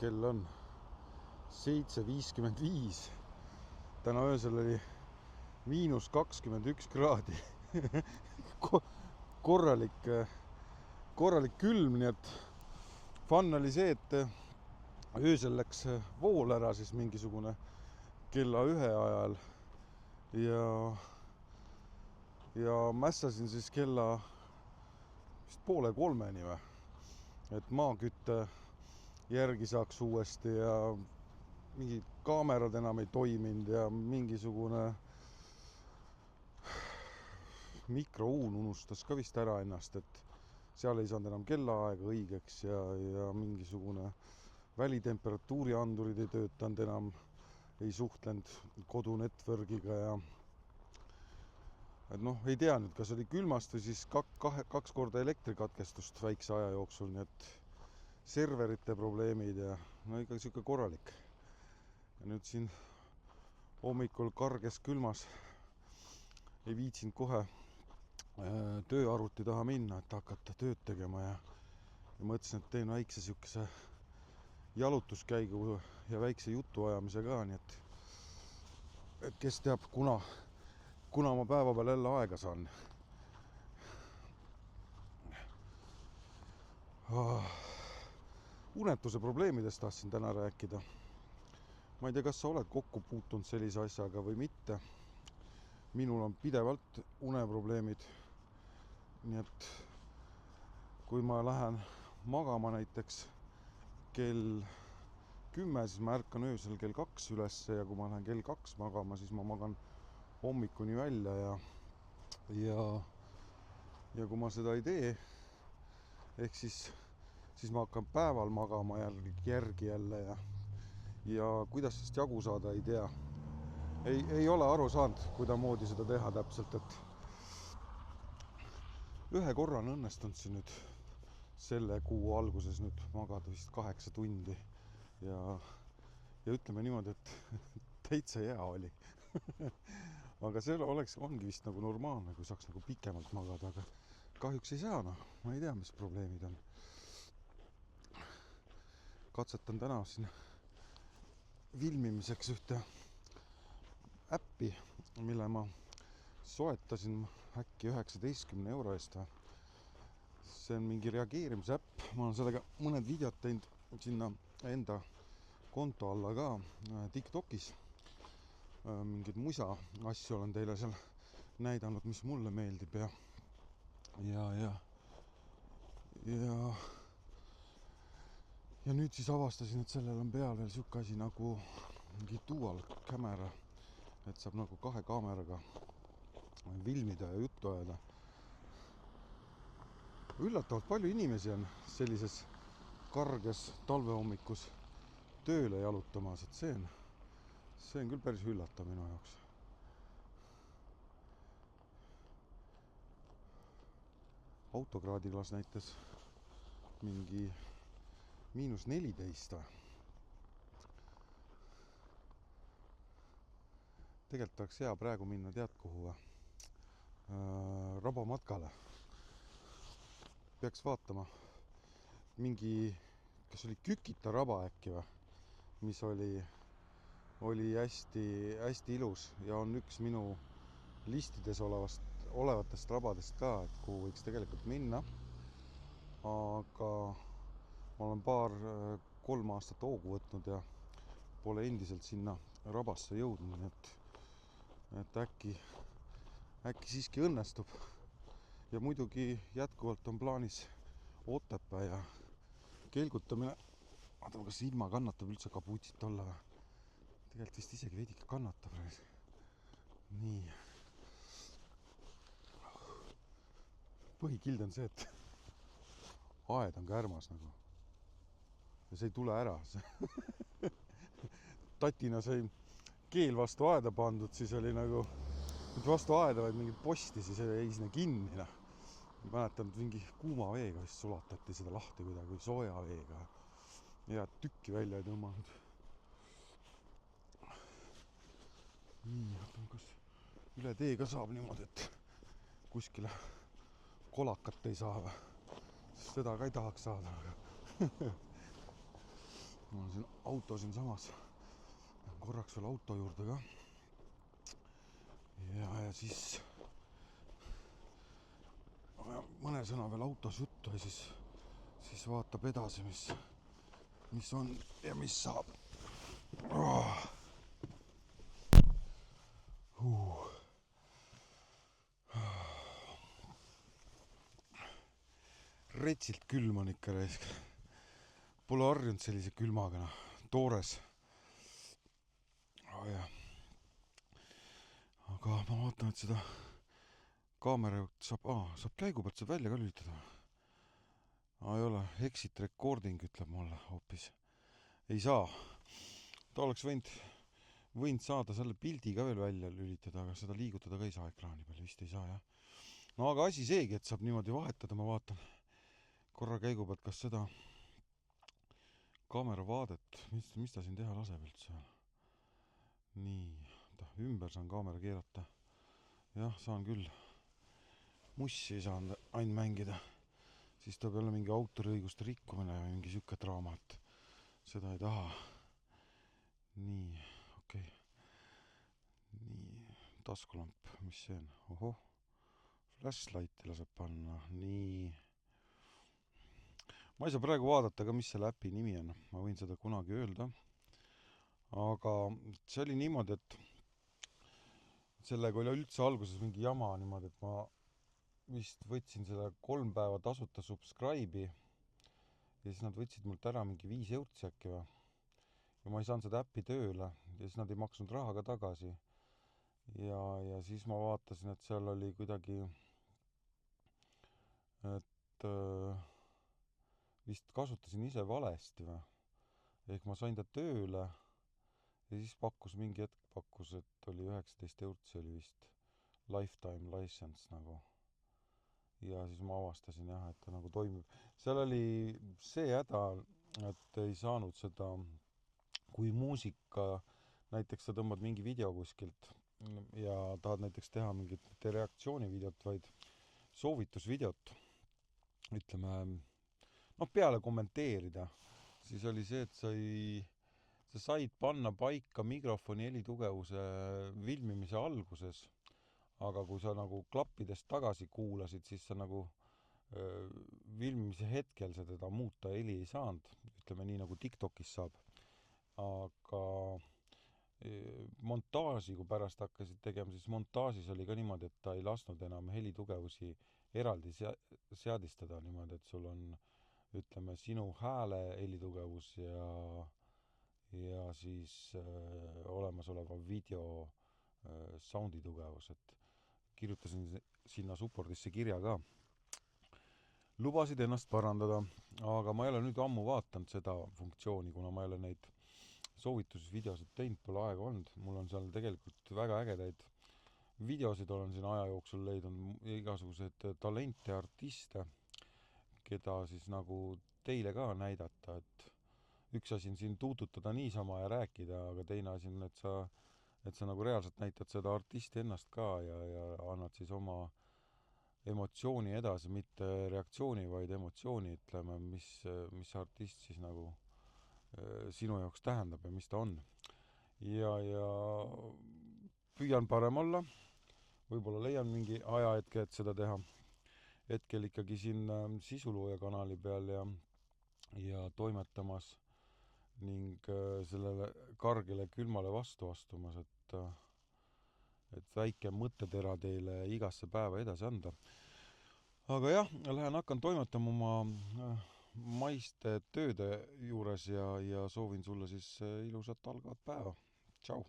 kell on 7:55. Täna öösel oli -21 kraadi. korralik külm, nii et fun oli see, et öösel läks vool ära siis mingisugune kella 1 ajal ja mässasin siis kella vist 2:30 või, et maakütte järgi saaks uuesti ja mingid kaamerad enam ei toiminud ja mingisugune mikrouun unustas ka vist ära ennast, et seal ei saanud enam kellaaega õigeks ja mingisugune välitemperatuuri andurid ei töötanud enam, ei suhtlenud kodu networkiga ja et noh, ei tea nüüd, kas oli külmast või siis kaks korda elektrikatkestust väikse aja jooksul, nii et serverite probleemid ja no ikka siuke korralik. Ja nüüd siin hommikul karges külmas ei viitsinud kohe tööarvuti taha minna, et hakata tööd tegema ja mõtlesin, et teen väikse siukese jalutuskäigu ja väikse jutuajamise ka, nii et kes teab, kuna ma päeva peal jälle aega saan. Unetuse probleemidest tahtsin täna rääkida. Ma ei tea, kas sa oled kokku puutunud sellise asjaga või mitte. Minul on pidevalt uneprobleemid. Nii et kui ma lähen magama näiteks kell 10, siis ma ärkan öösel kell 2 ülesse ja kui ma lähen kell 2 magama, siis ma magan hommikuni välja ja kui ma seda ei tee, ehk siis ma hakkan päeval magama järgi jälle ja kuidas sellest jagu saada, ei tea. Ei ole aru saanud, kuidamoodi seda teha täpselt, et ühe korra on õnnestunud siin nüüd selle kuu alguses nüüd magada vist 8 tundi ja ütleme niimoodi, et täitsa hea oli. Aga see ongi vist nagu normaalne, kui saaks nagu pikemalt magada, aga kahjuks ei saa, noh. Ma ei tea, mis probleemid on. Katsetan täna siin filmimiseks ühte äppi, mille ma soetasin äkki 19 euro eest. See on mingi reageerimisäpp. Ma olen sellega mõned videod teinud sinna enda konto alla ka TikTokis. Mingid musa asju olen teile seal näidanud, mis mulle meeldib ja nüüd siis avastasin, et sellel on peal veel siuke asi nagu mingi dual camera, et saab nagu 2 kaameraga filmida ja juttu ajada. Üllatavalt palju inimesi on sellises karges talvehommikus tööle jalutamas, et see on küll päris üllatav minu jaoks. Autokraadiklaas näitas mingi -14. Tegelikult oleks hea praegu minna tead kuhu rabamatkale. Peaks vaatama mingi, kas oli Kükita raba äkki või, mis oli hästi ilus ja on üks minu listides olevatest rabadest ka, et kuhu võiks tegelikult minna. Aga ma olen 2-3 aastat hoogu võtnud ja pole endiselt sinna rabasse jõudnud, nii et äkki siiski õnnestub. Ja muidugi jätkuvalt on plaanis Otepää ja kelgutamine. Vaatame, kas ilma kannatab üldse kabuutsit olla või? Tegelikult vist isegi veidike kannatab. Nii. Põhikild on see, et aed on kärmas nagu. Ja see ei tule ära. Tatina sai keel vastu aeda pandud, siis oli nagu vastu aeda vaid mingit posti, siis ei sinna kinni. Mäletan, et mingi kuuma veega vist sulatati seda lahti kuidagi sooja veega. Ja tükki välja ei tõmmanud. Nii, vaatame, kas üle tee ka saab niimoodi, et kuskile kolakat ei saa või. Seda ka ei tahaks saada. mul on siin auto siinsamas. Korraks veel auto juurde ka. Ja siis mõne sõna veel autos juttu ja siis vaatab edasi, mis on ja mis saab. Retsilt külm on ikka raisk. Pole harjunud sellise külmaga, toores. Aga ma vaatan, et seda kaamera saab käigu pealt saab välja ka lülitada. Ei ole, exit recording ütleb mulle hoopis. Ei saa. Ta oleks võinud saada selle pildi ka veel välja lülitada, aga seda liigutada ka ei saa ekraani peal, vist ei saa, jah. No aga asi seegi, et saab niimoodi vahetada, ma vaatan korra käigu pealt, kas seda kaamera vaadet, mis ta siin teha laseb üldse. Nii, ümber saan kaamera keerata. Jah, saan küll. Mussi ei saanud ainult mängida. Siis tuleb jälle mingi autoriõiguste rikkumine või mingi siuke draama, et seda ei taha. Nii, okei. Nii, taskulamp, mis see on? Ohoh, flashlighti laseb panna. Nii. Ma ei saa praegu vaadata ka, mis selle äpi nimi on. Ma võin seda kunagi öelda. Aga see oli niimoodi, et sellega oli üldse alguses mingi jama niimoodi, et ma vist võtsin selle 3 päeva tasuta subscribe'i ja siis nad võtsid mult ära mingi 5 eurtsi äkki või. Ja ma ei saanud seda äppi tööle ja siis nad ei maksnud raha ka tagasi. Ja siis ma vaatasin, et seal oli kuidagi, et vist kasutasin ise valesti või. Ehk ma sain ta tööle ja siis mingi hetk pakkus, et oli 19 eurtsi oli vist lifetime license nagu. Ja siis ma avastasin jah, et ta nagu toimib. Seal oli see häda, et ei saanud seda, kui muusika, näiteks sa tõmbad mingi video kuskilt ja tahad näiteks teha mingit reaktsioonivideot, vaid soovitusvideot, ütleme, peale kommenteerida, siis oli see, et sa said panna paika mikrofoni helitugevuse filmimise alguses, aga kui sa nagu klappidest tagasi kuulasid, siis sa nagu filmimise hetkel sa teda muuta heli ei saanud, ütleme nii nagu TikTokis saab. Aga montaaži, kui pärast hakkasid tegema, siis montaažis oli ka niimoodi, et ta ei lasknud enam helitugevusi eraldi seadistada niimoodi, et sul on, ütleme, sinu hääle helitugevus ja siis olemasoleva video soundi tugevus, et kirjutasin sinna supportisse kirja ka. Lubasid ennast parandada, aga ma ei ole nüüd ammu vaatanud seda funktsiooni, kuna ma ei ole neid soovitusvideosid teinud, pole aega olnud. Mul on seal tegelikult väga ägedaid videosid, olen siin aja jooksul leidnud igasuguseid talente ja artiste, keda siis nagu teile ka näidata, et üks asi on siin tuututada niisama ja rääkida, aga teine asi on, et sa nagu reaalselt näitad seda artisti ennast ka ja annad siis oma emotsiooni edasi, mitte reaktsiooni, vaid emotsiooni, ütleme, mis artist siis nagu sinu jaoks tähendab ja mis ta on. Ja püüan parem olla, võib-olla leian mingi ajahetke, et seda teha. Hetkel ikkagi siin sisulooja kanali peal ja toimetamas ning sellele kargele külmale vastu astumas, et väike mõttetera teile igasse päeva edasi anda. Aga jah, hakkan toimetama oma maiste tööde juures ja soovin sulle siis ilusat algavat päeva. Tšau!